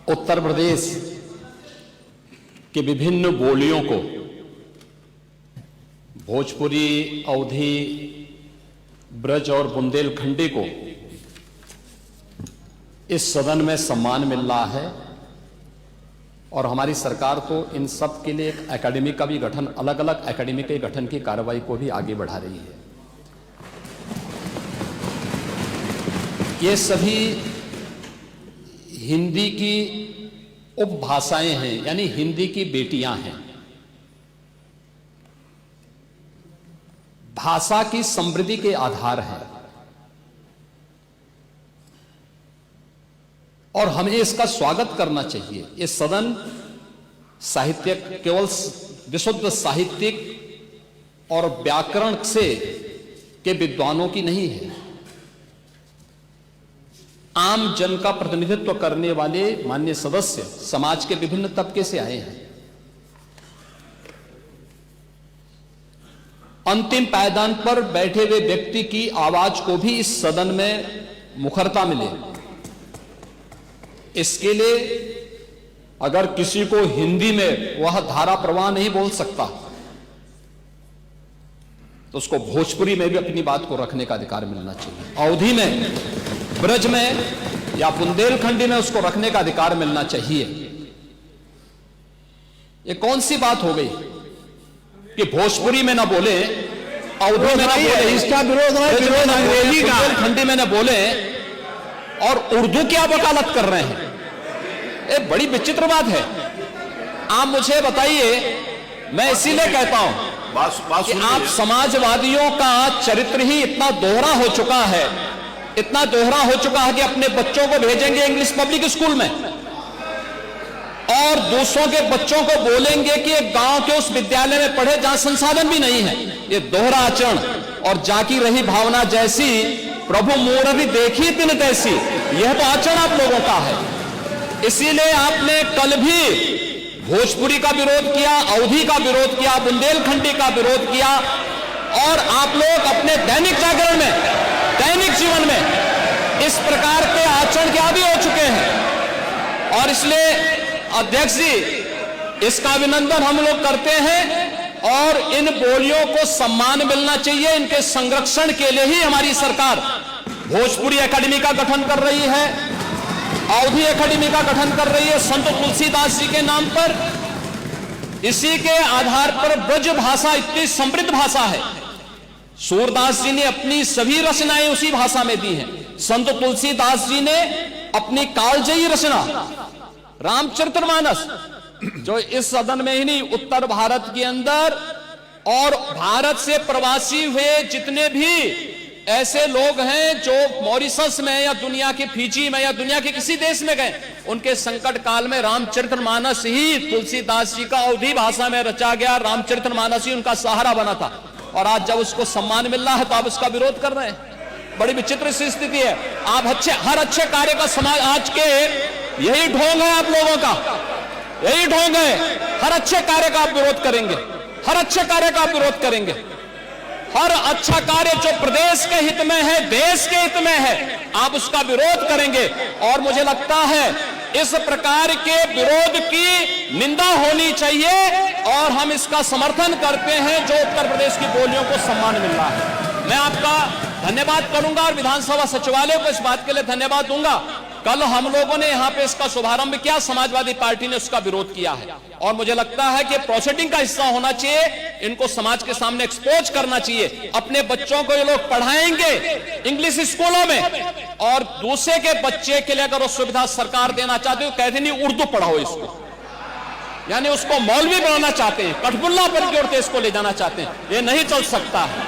उत्तर प्रदेश के विभिन्न बोलियों को, भोजपुरी, अवधी, ब्रज और बुंदेलखंडी को इस सदन में सम्मान मिल रहा है और हमारी सरकार तो इन सब के लिए एक एकेडमी का भी गठन, अलग अलग एकेडमी के गठन की कार्रवाई को भी आगे बढ़ा रही है। ये सभी हिंदी की उपभाषाएं हैं, यानी हिंदी की बेटियां हैं। भाषा की समृद्धि के आधार हैं और हमें इसका स्वागत करना चाहिए। ये सदन साहित्यिक, केवल विशुद्ध साहित्यिक और व्याकरण से के विद्वानों की नहीं है, आम जन का प्रतिनिधित्व करने वाले माननीय सदस्य समाज के विभिन्न तबके से आए हैं। अंतिम पायदान पर बैठे हुए व्यक्ति की आवाज को भी इस सदन में मुखरता मिले, इसके लिए अगर किसी को हिंदी में वह धारा प्रवाह नहीं बोल सकता तो उसको भोजपुरी में भी अपनी बात को रखने का अधिकार मिलना चाहिए, अवधी में, ब्रज में या बुंदेलखंडी में उसको रखने का अधिकार मिलना चाहिए। ये कौन सी बात हो गई कि भोजपुरी में ना बोले, अवधी में ना बोले, इसका विरोध अंग्रेजी का, बुंदेलखंडी में ना बोले और उर्दू की आप वकालत कर रहे हैं। ये बड़ी विचित्र बात है। आप मुझे बताइए, मैं इसीलिए कहता हूं कि आप समाजवादियों का चरित्र ही इतना दोहरा हो चुका है, इतना दोहरा हो चुका है कि अपने बच्चों को भेजेंगे इंग्लिश पब्लिक स्कूल में और दूसरों के बच्चों को बोलेंगे कि एक गांव के उस विद्यालय में पढ़े जहां संसाधन भी नहीं है। ये दोहरा आचरण और जाकी रही भावना जैसी प्रभु मूर्ति देखी तिन तैसी, यह तो आचरण आप लोगों का है। इसीलिए आपने कल भी भोजपुरी का विरोध किया, अवधी का विरोध किया, बुंदेलखंडी का विरोध किया और आप लोग अपने दैनिक जागरण में, दैनिक जीवन में इस प्रकार के आचरण के आदी हो चुके हैं। और इसलिए अध्यक्ष जी, इसका अभिनंदन हम लोग करते हैं और इन बोलियों को सम्मान मिलना चाहिए। इनके संरक्षण के लिए ही हमारी सरकार भोजपुरी एकेडमी का गठन कर रही है, अवधी एकेडमी का गठन कर रही है संत तुलसीदास जी के नाम पर। इसी के आधार पर ब्रज भाषा इतनी समृद्ध भाषा है। सूरदास जी ने अपनी सभी रचनाएं उसी भाषा में दी हैं। संत तुलसीदास जी ने अपनी कालजयी रचना रामचरितमानस, जो इस सदन में ही नहीं, उत्तर भारत के अंदर और भारत से प्रवासी हुए जितने भी ऐसे लोग हैं जो मॉरिशस में या दुनिया के फिजी में या दुनिया के किसी देश में गए, उनके संकट काल में रामचरितमानस ही तुलसीदास जी का अवधी भाषा में रचा गया, रामचरितमानस ही उनका सहारा बना था। और आज जब उसको सम्मान मिल रहा है तो आप उसका विरोध कर रहे हैं। बड़ी विचित्र सी स्थिति है। आप हर अच्छे कार्य का समाज, आज के यही ढोंग है आप लोगों का, यही ढोंग है। हर अच्छे कार्य का आप विरोध करेंगे, हर अच्छे कार्य का आप विरोध करेंगे। हर अच्छा कार्य जो प्रदेश के हित में है, देश के हित में है, आप उसका विरोध करेंगे। और मुझे लगता है इस प्रकार के विरोध की निंदा होनी चाहिए और हम इसका समर्थन करते हैं जो उत्तर प्रदेश की बोलियों को सम्मान मिल रहा है। मैं आपका धन्यवाद करूंगा और विधानसभा सचिवालय को इस बात के लिए धन्यवाद दूंगा। कल हम लोगों ने यहां पे इसका शुभारंभ किया, समाजवादी पार्टी ने उसका विरोध किया है और मुझे लगता है कि प्रोसीडिंग का हिस्सा होना चाहिए। इनको समाज के सामने एक्सपोज करना चाहिए। अपने बच्चों को ये लोग पढ़ाएंगे इंग्लिश स्कूलों में और दूसरे के बच्चे के लिए अगर वो सुविधा सरकार देना चाहते हो, कहते नहीं उर्दू पढ़ाओ इसको, यानी उसको मौलवी बनाना चाहते हैं, कठपुल्ला पर की ओर इसको ले जाना चाहते हैं। ये नहीं चल सकता है।